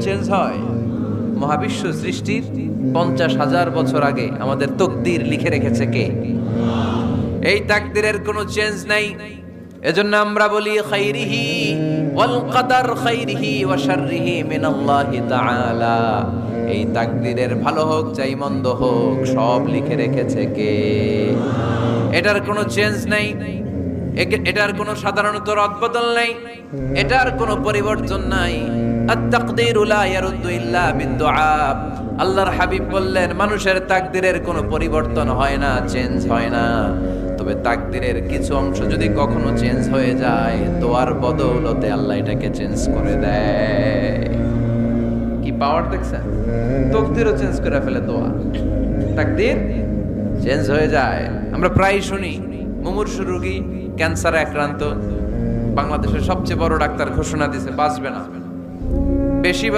Change হয়? মহাবিশ্ব সৃষ্টির 50,000 বছর আগে আমাদের তকদির লিখে রেখেছে কে? এই তাকদিরের কোনো চেঞ্জ নাই। এজন্য আমরা বলি খাইরিহি ওয়াল কদর খাইরিহি ওয়া শাররিহি মিনাল্লাহি তাআলা। এই তাকদিরের ভালো হোক চাই মন্দ হোক সব লিখে রেখেছে কে? এটার কোনো চেঞ্জ নাই, এটার কোনো সাধারণত রদবদল নাই, এটার কোনো পরিবর্তন নাই। আত-তাকদীরু লা ইয়ারুদ্দু ইল্লা বিদ-দুআ। আল্লাহর হাবিব বললেন মানুষের তাকদীরের কোনো পরিবর্তন হয় না, চেঞ্জ হয় না। তবে তাকদীরের কিছু অংশ যদি কখনো চেঞ্জ হয়ে যায়, দোয়ার বদৌলতে আল্লাহ এটাকে চেঞ্জ করে দেয়। কি পাওয়ার দেখছেন? তাকদীরও চেঞ্জ করে ফেলে দোয়া। তাকদীর চেঞ্জ হয়ে যায়। আমরা প্রায় শুনি মুমূর্ষু রোগী, ক্যান্সারে আক্রান্ত, বাংলাদেশের সবচেয়ে বড় ডাক্তার ঘোষণা দিয়েছে বাঁচবে না, বেশি